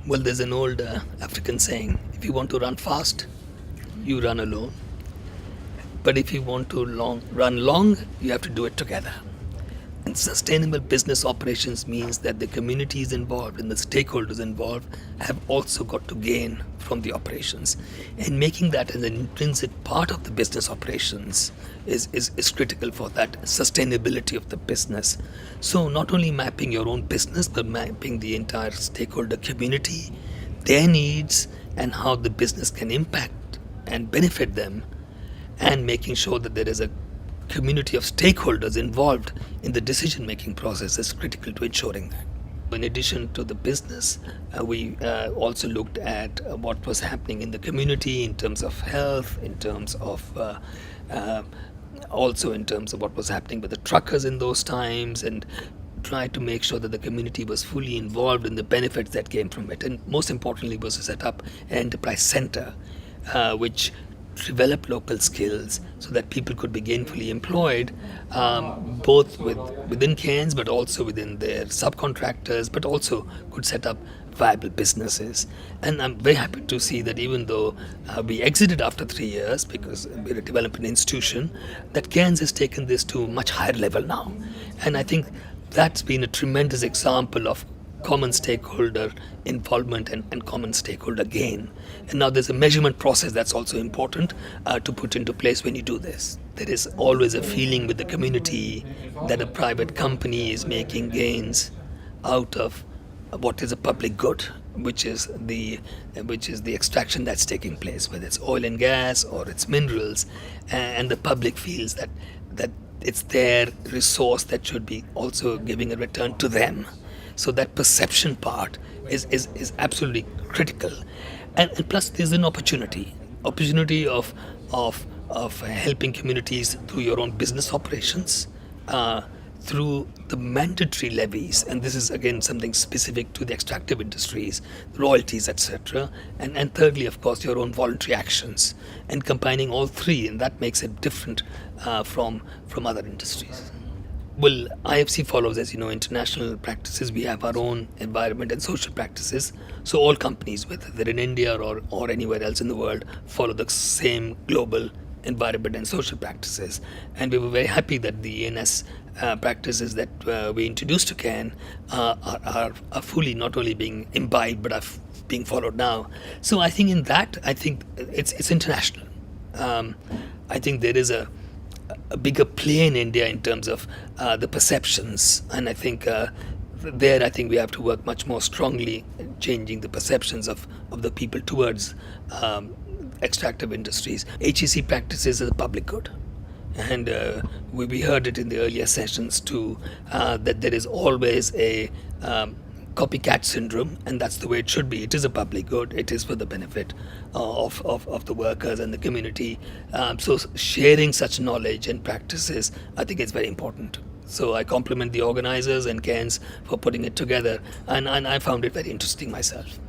Well, there's an old African saying, if you want to run fast, you run alone. But if you want to run long, you have to do it together. And sustainable business operations means that the communities involved and the stakeholders involved have also got to gain from the operations. And making that an intrinsic part of the business operations is critical for that sustainability of the business. So not only mapping your own business, but mapping the entire stakeholder community, their needs, and how the business can impact and benefit them, and making sure that there is a community of stakeholders involved in the decision-making process is critical to ensuring that. In addition to the business, we also looked at what was happening in the community in terms of health, in terms of also in terms of what was happening with the truckers in those times, and tried to make sure that the community was fully involved in the benefits that came from it. And most importantly was to set up an enterprise center which develop local skills so that people could be gainfully employed, both within Cairns but also within their subcontractors, but also could set up viable businesses. And I'm very happy to see that even though we exited after 3 years because we're a development institution, that Cairns has taken this to a much higher level now. And I think that's been a tremendous example of common stakeholder involvement and common stakeholder gain. And now there's a measurement process that's also important to put into place when you do this. There is always a feeling with the community that a private company is making gains out of what is a public good, which is the extraction that's taking place, whether it's oil and gas or it's minerals, and the public feels that it's their resource that should be also giving a return to them. So that perception part is absolutely critical, and plus there's an opportunity of helping communities through your own business operations, through the mandatory levies, and this is again something specific to the extractive industries, royalties, etc. And thirdly, of course, your own voluntary actions, and combining all three, and that makes it different from other industries. Well, IFC follows, as you know, international practices. We have our own environment and social practices. So all companies, whether they're in India or anywhere else in the world, follow the same global environment and social practices. And we were very happy that the ENS practices that we introduced to Cairn are fully not only being imbibed, but are being followed now. So I think in that, I think it's international. I think there is a bigger play in India in terms of the perceptions, and I think I think we have to work much more strongly in changing the perceptions of the people towards extractive industries. HSE practices as a public good, and we heard it in the earlier sessions too, that there is always a copycat syndrome, and that's the way it should be. It is a public good. It is for the benefit of the workers and the community. So sharing such knowledge and practices, I think it's very important. So I compliment the organizers and Cairns for putting it together, and I found it very interesting myself.